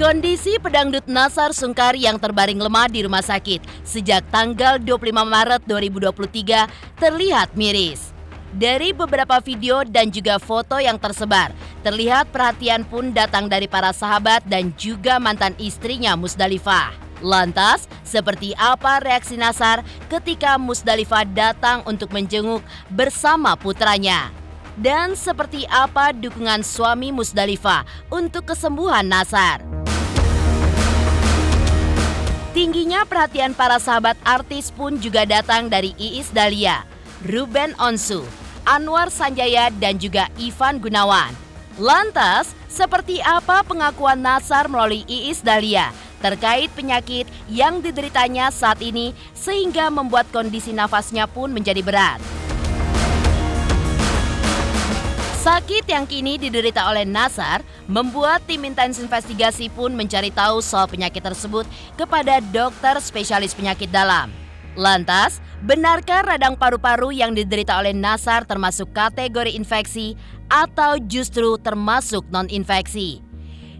Kondisi pedangdut Nassar Sungkar yang terbaring lemah di rumah sakit sejak tanggal 25 Maret 2023 terlihat miris. Dari beberapa video dan juga foto yang tersebar, terlihat perhatian pun datang dari para sahabat dan juga mantan istrinya Musdalifah. Lantas, seperti apa reaksi Nassar ketika Musdalifah datang untuk menjenguk bersama putranya? Dan seperti apa dukungan suami Musdalifah untuk kesembuhan Nassar? Tingginya perhatian para sahabat artis pun juga datang dari Iis Dahlia, Ruben Onsu, Anwar Sanjaya dan juga Ivan Gunawan. Lantas, seperti apa pengakuan Nassar melalui Iis Dahlia terkait penyakit yang dideritanya saat ini sehingga membuat kondisi nafasnya pun menjadi berat? Sakit yang kini diderita oleh Nassar membuat tim intens investigasi pun mencari tahu soal penyakit tersebut kepada dokter spesialis penyakit dalam. Lantas, benarkah radang paru-paru yang diderita oleh Nassar termasuk kategori infeksi atau justru termasuk non-infeksi?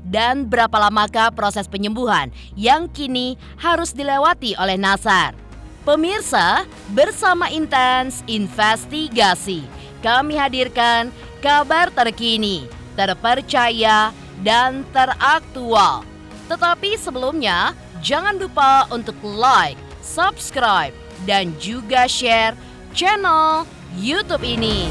Dan berapa lamakah proses penyembuhan yang kini harus dilewati oleh Nassar? Pemirsa, bersama Intens Investigasi, kami hadirkan kabar terkini, terpercaya, dan teraktual. Tetapi sebelumnya, jangan lupa untuk like, subscribe, dan juga share channel YouTube ini.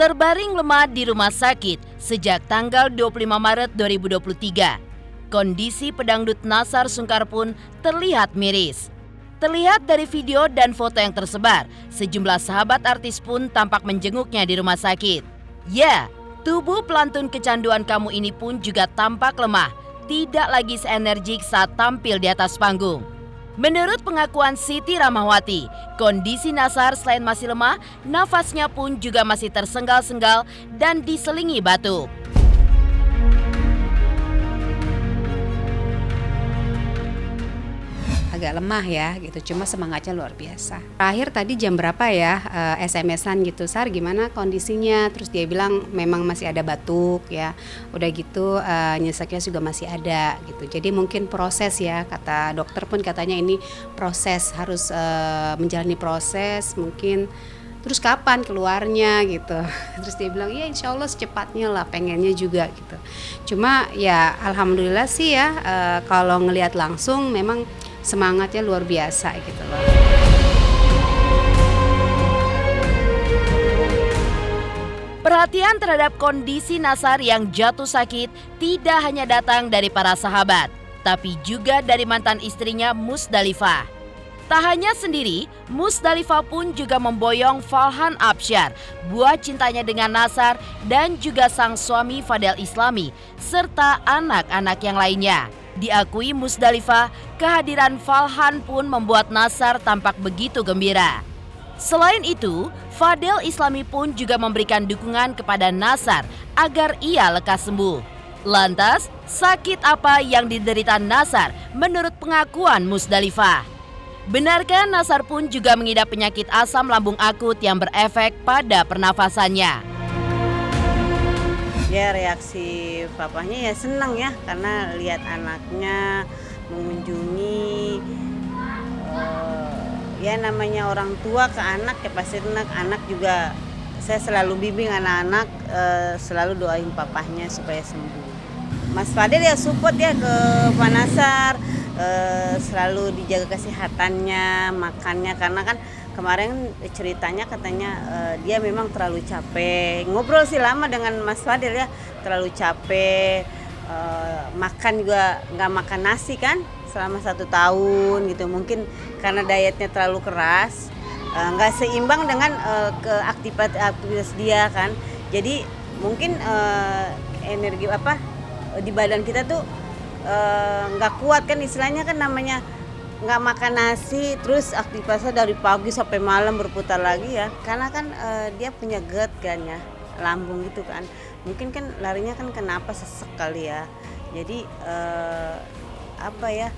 Terbaring lemah di rumah sakit sejak tanggal 25 Maret 2023. Kondisi pedangdut Nassar Sungkar pun terlihat miris. Terlihat dari video dan foto yang tersebar, sejumlah sahabat artis pun tampak menjenguknya di rumah sakit. Ya, tubuh pelantun kecanduan kamu ini pun juga tampak lemah, tidak lagi seenergik saat tampil di atas panggung. Menurut pengakuan Siti Rahmawati, kondisi Nassar selain masih lemah, nafasnya pun juga masih tersenggal-senggal dan diselingi batuk. Agak lemah ya gitu, cuma semangatnya luar biasa. Terakhir tadi jam berapa ya, SMS-an gitu, Sar gimana kondisinya? Terus dia bilang memang masih ada batuk ya, udah gitu nyeseknya juga masih ada gitu. Jadi mungkin proses ya, kata dokter pun katanya ini proses, harus menjalani proses mungkin. Terus kapan keluarnya gitu. Terus dia bilang ya insya Allah secepatnya lah, pengennya juga gitu. Cuma ya alhamdulillah sih ya, kalau ngelihat langsung memang semangatnya luar biasa gitu loh. Perhatian terhadap kondisi Nassar yang jatuh sakit tidak hanya datang dari para sahabat, tapi juga dari mantan istrinya Musdalifah. Tak hanya sendiri, Musdalifah pun juga memboyong Falhan Absyar, buah cintanya dengan Nassar dan juga sang suami Fadel Islami, serta anak-anak yang lainnya. Diakui Musdalifah, kehadiran Falhan pun membuat Nassar tampak begitu gembira. Selain itu, Fadel Islami pun juga memberikan dukungan kepada Nassar agar ia lekas sembuh. Lantas, sakit apa yang diderita Nassar menurut pengakuan Musdalifah? Benarkah Nassar pun juga mengidap penyakit asam lambung akut yang berefek pada pernafasannya? Ya reaksi papahnya ya senang ya, karena lihat anaknya mengunjungi, ya namanya orang tua ke anak ya pasti anak juga. Saya selalu bimbing anak-anak, selalu doain papahnya supaya sembuh. Mas Fadel ya support ya ke Pak Nassar, selalu dijaga kesehatannya, makannya, karena kan kemarin ceritanya katanya dia memang terlalu capek. Ngobrol sih lama dengan Mas Fadel ya, terlalu capek, makan juga nggak makan nasi kan selama 1 tahun gitu. Mungkin karena dietnya terlalu keras, nggak seimbang dengan aktivitas dia kan. Jadi mungkin energi di badan kita tuh nggak kuat kan, istilahnya kan namanya nggak makan nasi, terus aktivitasnya dari pagi sampai malam berputar lagi ya, karena kan dia punya GERD kan ya, lambung gitu kan. Mungkin kan larinya kan kenapa sesek kali ya. Jadi apa ya?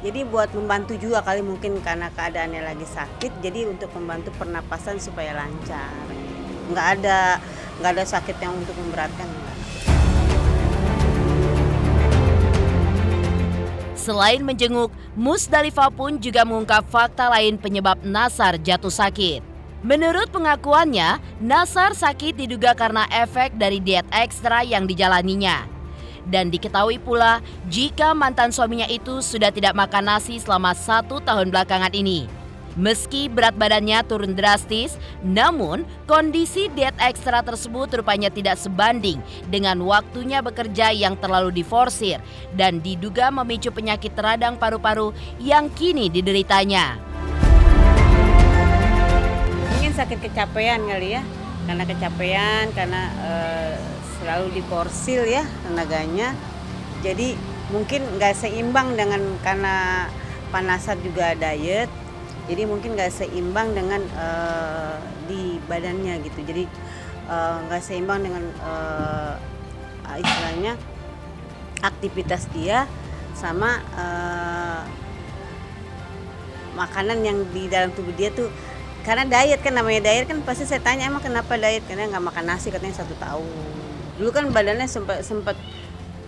Jadi buat membantu juga kali mungkin karena keadaannya lagi sakit. Jadi untuk membantu pernapasan supaya lancar. Nggak ada sakit yang untuk memberatkan. Enggak. Selain menjenguk, Musdalifah pun juga mengungkap fakta lain penyebab Nasar jatuh sakit. Menurut pengakuannya, Nasar sakit diduga karena efek dari diet ekstra yang dijalaninya. Dan diketahui pula jika mantan suaminya itu sudah tidak makan nasi selama 1 tahun belakangan ini. Meski berat badannya turun drastis, namun kondisi diet ekstra tersebut rupanya tidak sebanding dengan waktunya bekerja yang terlalu diforsir dan diduga memicu penyakit radang paru-paru yang kini dideritanya. Mungkin sakit kecapean kali ya, karena kecapean, karena selalu diporsil ya tenaganya. Jadi mungkin nggak seimbang dengan karena Panasar juga diet. Jadi mungkin nggak seimbang dengan di badannya gitu. Jadi nggak seimbang dengan istilahnya aktivitas dia sama makanan yang di dalam tubuh dia tuh. Karena diet kan, namanya diet kan pasti saya tanya emang kenapa diet, karena nggak makan nasi katanya 1 tahun. Dulu kan badannya sempat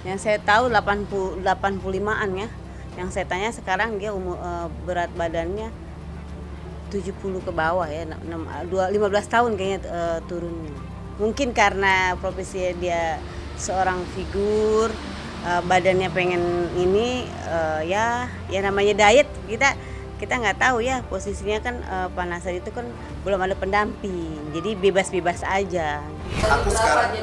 yang saya tahu 85-an ya. Yang saya tanya sekarang dia berat badannya 70 ke bawah ya, 15 tahun kayaknya turunnya. Mungkin karena profesi dia seorang figur, badannya pengen ini ya namanya diet, kita nggak tahu ya posisinya kan. Panasar itu kan belum ada pendamping, jadi bebas-bebas aja. Aku sekarang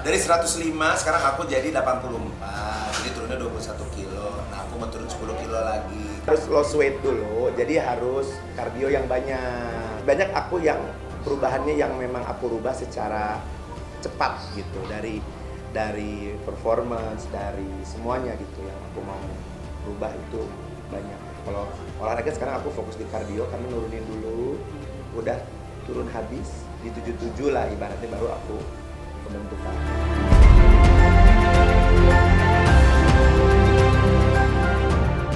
dari 105 sekarang aku jadi 84, jadi turunnya 21 kilo. Nah aku mau turun 10 kilo lagi. Harus lost weight dulu, jadi harus kardio yang banyak. Banyak aku yang perubahannya yang memang aku rubah secara cepat gitu, dari performance, dari semuanya gitu yang aku mau rubah itu banyak. Kalau olahraga sekarang aku fokus di kardio karena nurunin dulu, udah turun habis di 77 lah ibaratnya baru aku pembentukan.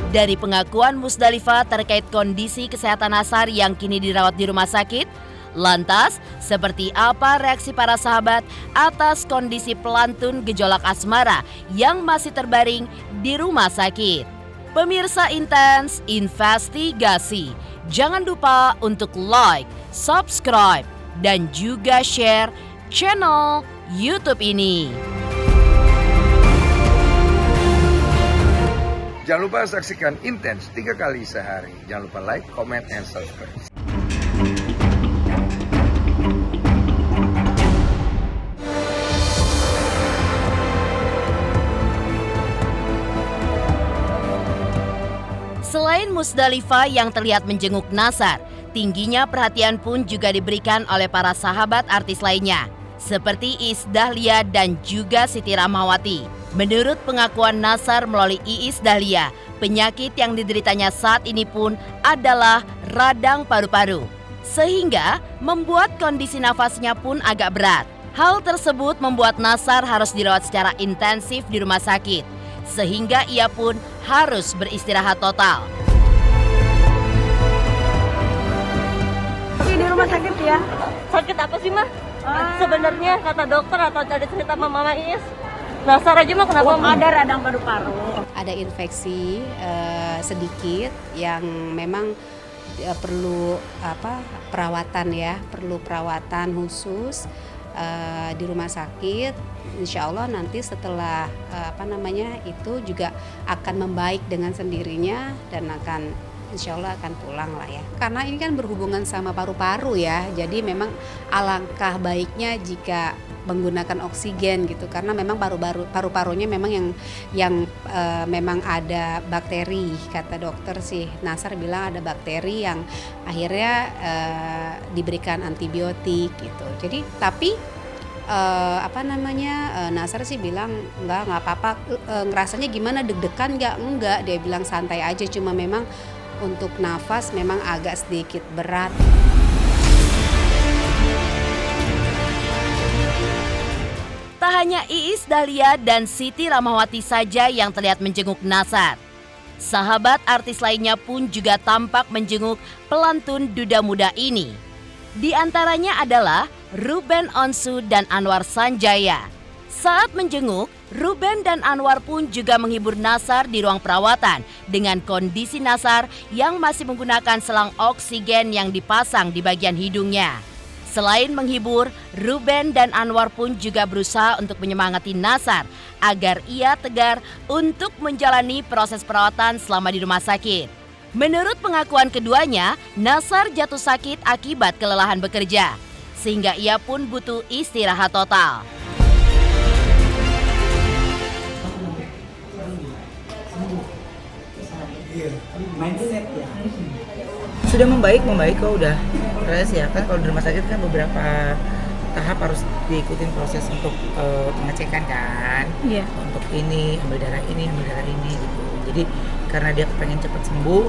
Dari pengakuan Musdalifah terkait kondisi kesehatan Nasar yang kini dirawat di rumah sakit, lantas seperti apa reaksi para sahabat atas kondisi pelantun gejolak asmara yang masih terbaring di rumah sakit? Pemirsa Intens Investigasi, jangan lupa untuk like, subscribe, dan juga share channel YouTube ini. Jangan lupa saksikan Intens 3 kali sehari. Jangan lupa like, comment, and subscribe. Selain Musdalifah yang terlihat menjenguk Nasar, tingginya perhatian pun juga diberikan oleh para sahabat artis lainnya, seperti Iis Dahlia dan juga Siti Rahmawati. Menurut pengakuan Nasar melalui Iis Dahlia, penyakit yang dideritanya saat ini pun adalah radang paru-paru, sehingga membuat kondisi nafasnya pun agak berat. Hal tersebut membuat Nasar harus dirawat secara intensif di rumah sakit, sehingga ia pun harus beristirahat total. Di rumah sakit ya? Sakit apa sih mah? Sebenarnya kata dokter atau ada cerita Mama Iis, Nasar aja mah kenapa ada radang paru-paru? Ada infeksi sedikit yang memang perlu perawatan ya, perlu perawatan khusus di rumah sakit. Insya Allah nanti setelah itu juga akan membaik dengan sendirinya dan insya Allah akan pulang lah ya. Karena ini kan berhubungan sama paru-paru ya, jadi memang alangkah baiknya jika menggunakan oksigen gitu, karena memang paru-parunya memang yang memang ada bakteri, kata dokter sih. Nasar bilang ada bakteri yang akhirnya diberikan antibiotik gitu. Jadi tapi Nasar sih bilang nggak apa-apa, ngerasanya gimana, deg-degan enggak, dia bilang santai aja, cuma memang untuk nafas memang agak sedikit berat. Tak hanya Iis Dahlia dan Siti Rahmawati saja yang terlihat menjenguk Nassar. Sahabat artis lainnya pun juga tampak menjenguk pelantun duda muda ini. Di antaranya adalah Ruben Onsu dan Anwar Sanjaya. Saat menjenguk, Ruben dan Anwar pun juga menghibur Nassar di ruang perawatan dengan kondisi Nassar yang masih menggunakan selang oksigen yang dipasang di bagian hidungnya. Selain menghibur, Ruben dan Anwar pun juga berusaha untuk menyemangati Nassar agar ia tegar untuk menjalani proses perawatan selama di rumah sakit. Menurut pengakuan keduanya, Nassar jatuh sakit akibat kelelahan bekerja, sehingga ia pun butuh istirahat total. Mindset ya. Sudah membaik kok udah. Terus ya kan kalau di rumah sakit kan beberapa tahap harus diikutin proses untuk pengecekan kan. Iya. Untuk ini, ambil darah ini gitu. Jadi karena dia pengen cepat sembuh,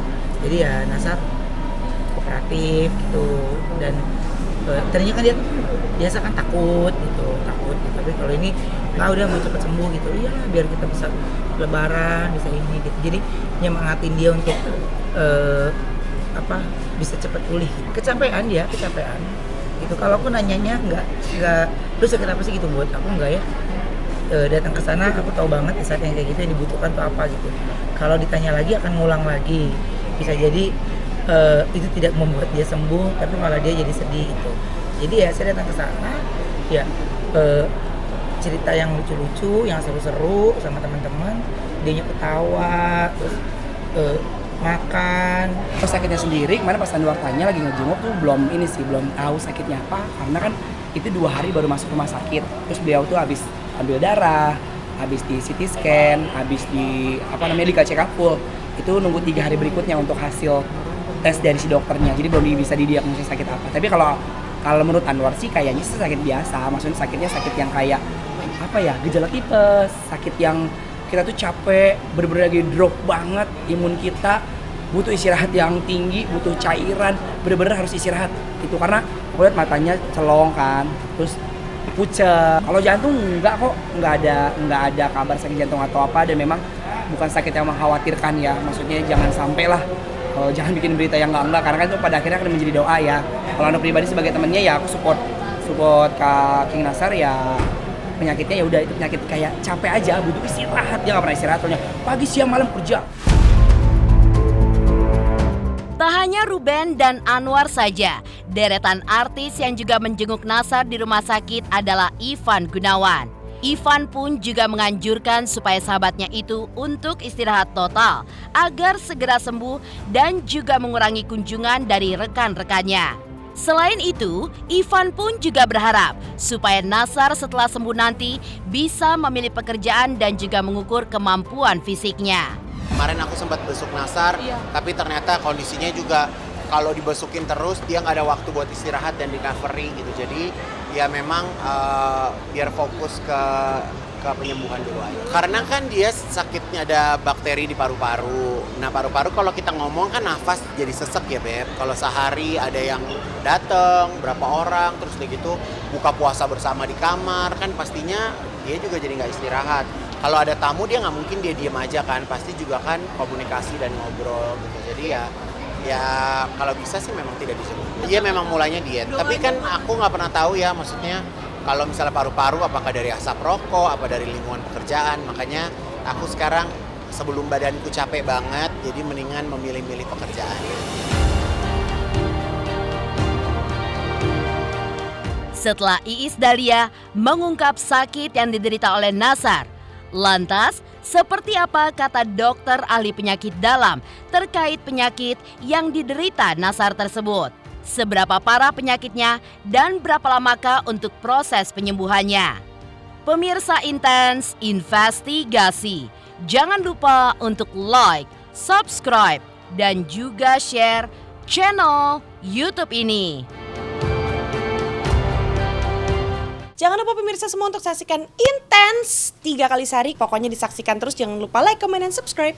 jadi ya Nassar kooperatif gitu. Dan ternyata kan dia biasa kan takut gitu. Tapi kalau ini udah mau cepat sembuh gitu. Iya biar kita bisa lebaran, bisa ini gitu. Jadi nyemangatin dia untuk bisa cepat pulih. Kecapean gitu. Kalau aku nanyanya enggak lu sakit apa sih gitu, buat aku enggak ya. Datang ke sana aku tahu banget di saat yang kayak gitu yang dibutuhkan tuh apa gitu. Kalau ditanya lagi akan ngulang lagi. Bisa jadi itu tidak membuat dia sembuh, tapi malah dia jadi sedih gitu. Jadi ya saya datang ke sana ya cerita yang lucu-lucu, yang seru-seru sama teman-teman, dianya ketawa, terus makan. Pas sakitnya sendiri, kemarin pas Anwar tanya lagi ngejenguk tuh belum tahu sakitnya apa, karena kan itu 2 hari baru masuk rumah sakit. Terus beliau tuh habis ambil darah, habis di CT scan, habis di medical check up full. Itu nunggu 3 hari berikutnya untuk hasil tes dari si dokternya. Jadi belum bisa didiagnosis sakit apa. Tapi kalau menurut Anwar sih kayaknya sih sakit biasa. Maksudnya sakitnya sakit yang kayak gejala tipes, sakit yang kita tuh capek, bener-bener lagi drop banget imun kita, butuh istirahat yang tinggi, butuh cairan, bener-bener harus istirahat. Itu karena aku lihat matanya celong kan, terus pucet. Kalau jantung enggak kok, enggak ada kabar sakit jantung atau apa, dan memang bukan sakit yang mengkhawatirkan ya. Maksudnya jangan sampai lah, jangan bikin berita yang enggak, karena kan itu pada akhirnya akan menjadi doa ya. Kalau Anda pribadi sebagai temannya ya aku support Kak King Nassar ya. Penyakitnya ya udah itu penyakit kayak capek aja, butuh istirahat. Dia nggak pernah istirahat, soalnya pagi siang malam kerja. Tak hanya Ruben dan Anwar saja, deretan artis yang juga menjenguk Nassar di rumah sakit adalah Ivan Gunawan. Ivan pun juga menganjurkan supaya sahabatnya itu untuk istirahat total agar segera sembuh dan juga mengurangi kunjungan dari rekan-rekannya. Selain itu, Ivan pun juga berharap supaya Nassar setelah sembuh nanti bisa memilih pekerjaan dan juga mengukur kemampuan fisiknya. Kemarin aku sempat besuk Nassar, tapi ternyata kondisinya juga kalau dibesukin terus dia nggak ada waktu buat istirahat dan recovery gitu. Jadi ya memang biar fokus ke penyembuhan dulu aja. Karena kan dia sakitnya ada bakteri di paru-paru. Nah paru-paru kalau kita ngomong kan nafas jadi sesek ya Beb. Kalau sehari ada yang datang berapa orang terus kayak gitu buka puasa bersama di kamar kan pastinya dia juga jadi nggak istirahat. Kalau ada tamu dia nggak mungkin dia diem aja kan, pasti juga kan komunikasi dan ngobrol gitu. Jadi ya kalau bisa sih memang tidak disuruh. Dia memang mulainya diet. Tapi kan aku nggak pernah tahu ya maksudnya. Kalau misalnya paru-paru apakah dari asap rokok, apa dari lingkungan pekerjaan. Makanya aku sekarang sebelum badanku capek banget, jadi mendingan memilih-milih pekerjaan. Setelah Iis Dahlia mengungkap sakit yang diderita oleh Nassar, lantas seperti apa kata dokter ahli penyakit dalam terkait penyakit yang diderita Nassar tersebut? Seberapa parah penyakitnya dan berapa lamakah untuk proses penyembuhannya? Pemirsa Intens Investigasi, jangan lupa untuk like, subscribe, dan juga share channel YouTube ini. Jangan lupa pemirsa semua untuk saksikan Intens 3 kali sehari. Pokoknya disaksikan terus, jangan lupa like, comment, dan subscribe.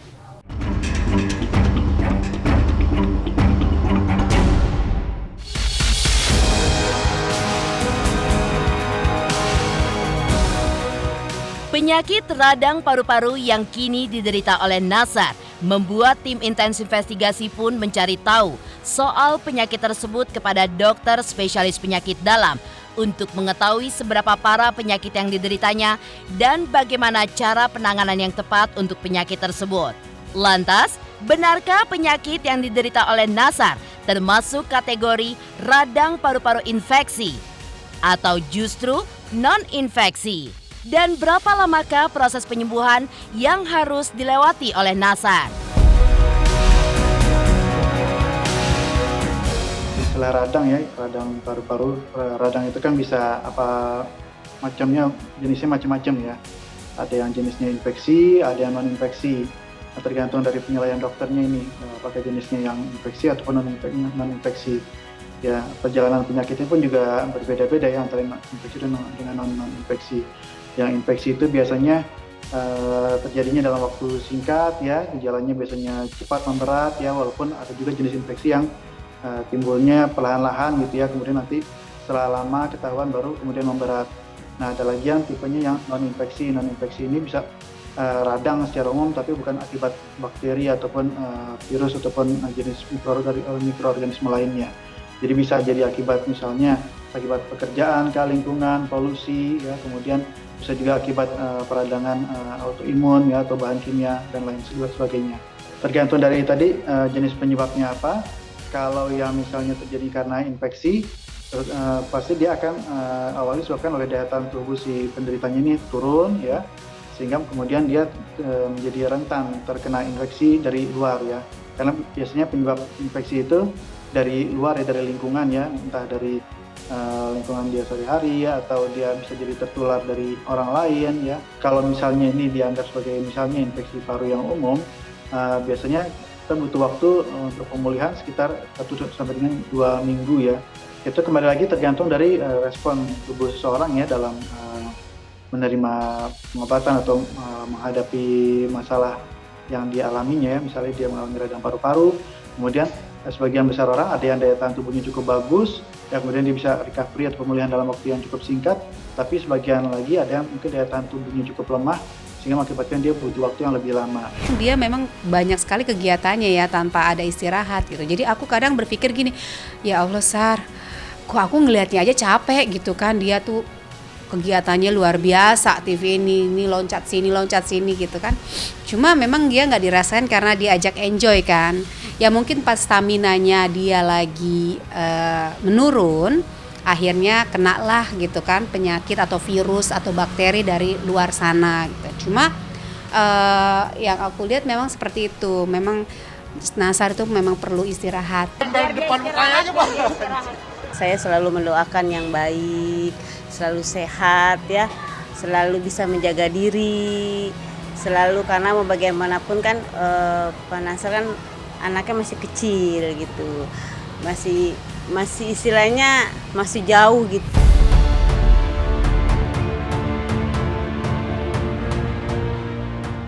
Penyakit radang paru-paru yang kini diderita oleh Nazar membuat tim intens investigasi pun mencari tahu soal penyakit tersebut kepada dokter spesialis penyakit dalam untuk mengetahui seberapa parah penyakit yang dideritanya dan bagaimana cara penanganan yang tepat untuk penyakit tersebut. Lantas, benarkah penyakit yang diderita oleh Nazar termasuk kategori radang paru-paru infeksi atau justru non-infeksi? Dan berapa lamakah proses penyembuhan yang harus dilewati oleh Nazar? Istilah radang ya, radang paru-paru, radang itu kan bisa apa macamnya, jenisnya macam-macam ya. Ada yang jenisnya infeksi, ada yang non-infeksi. Tergantung dari penilaian dokternya ini, apakah jenisnya yang infeksi ataupun non-infeksi. Ya, perjalanan penyakitnya pun juga berbeda-beda ya antara infeksi dengan non-infeksi. Yang infeksi itu biasanya terjadinya dalam waktu singkat ya, gejalanya biasanya cepat memberat ya, walaupun ada juga jenis infeksi yang timbulnya perlahan-lahan gitu ya, kemudian nanti setelah lama ketahuan baru kemudian memberat. Nah, ada lagi yang tipenya yang non-infeksi. Non-infeksi ini bisa radang secara umum tapi bukan akibat bakteri ataupun virus ataupun jenis mikroorganisme lainnya. Jadi bisa jadi akibat misalnya akibat pekerjaan, lingkungan, polusi ya, kemudian bisa juga akibat peradangan autoimun ya atau bahan kimia dan lain sebagainya. Tergantung dari tadi jenis penyebabnya apa. Kalau yang misalnya terjadi karena infeksi, pasti dia akan awalnya disebabkan oleh daya tahan tubuh si penderitanya ini turun ya, sehingga kemudian dia menjadi rentan terkena infeksi dari luar ya. Karena biasanya penyebab infeksi itu dari luar ya, dari lingkungan ya, entah dari lingkungan dia sehari-hari ya, atau dia bisa jadi tertular dari orang lain ya. Kalau misalnya ini dianggap sebagai misalnya infeksi paru yang umum, biasanya kita butuh waktu untuk pemulihan sekitar 1 sampai dengan 2 minggu ya. Itu kembali lagi tergantung dari respon tubuh seseorang ya dalam menerima pengobatan atau menghadapi masalah yang dialaminya ya. Misalnya dia mengalami radang paru-paru, kemudian sebagian besar orang ada yang daya tahan tubuhnya cukup bagus, ya kemudian dia bisa recovery atau pemulihan dalam waktu yang cukup singkat, tapi sebagian lagi ada yang mungkin daya tahan tubuhnya cukup lemah, sehingga mengakibatkan dia butuh waktu yang lebih lama. Dia memang banyak sekali kegiatannya ya tanpa ada istirahat gitu. Jadi aku kadang berpikir gini, ya Allah Sar, kok aku ngelihatnya aja capek gitu kan, dia tuh kegiatannya luar biasa, TV ini loncat sini gitu kan. Cuma memang dia nggak dirasain karena dia ajak enjoy kan. Ya mungkin pas staminanya dia lagi menurun, akhirnya kena lah gitu kan penyakit atau virus atau bakteri dari luar sana gitu. Cuma yang aku lihat memang seperti itu. Memang Nazar itu memang perlu istirahat. Dari depan mukanya aja Pak. Saya selalu mendoakan yang baik, selalu sehat ya, selalu bisa menjaga diri, selalu, karena mau bagaimanapun kan Pak Nazar kan anaknya masih kecil gitu, masih istilahnya masih jauh gitu.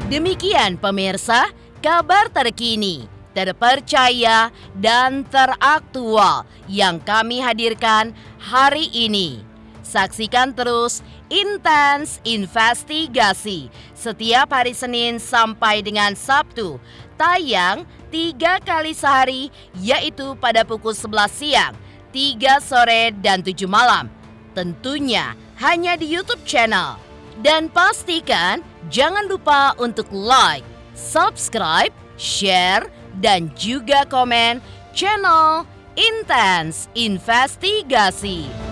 Demikian pemirsa, kabar terkini, terpercaya dan teraktual yang kami hadirkan hari ini. Saksikan terus Intens Investigasi setiap hari Senin sampai dengan Sabtu, tayang 3 kali sehari, yaitu pada pukul 11 siang, 3 sore, dan 7 malam. Tentunya hanya di YouTube channel. Dan pastikan jangan lupa untuk like, subscribe, share, dan juga komen channel Intens Investigasi.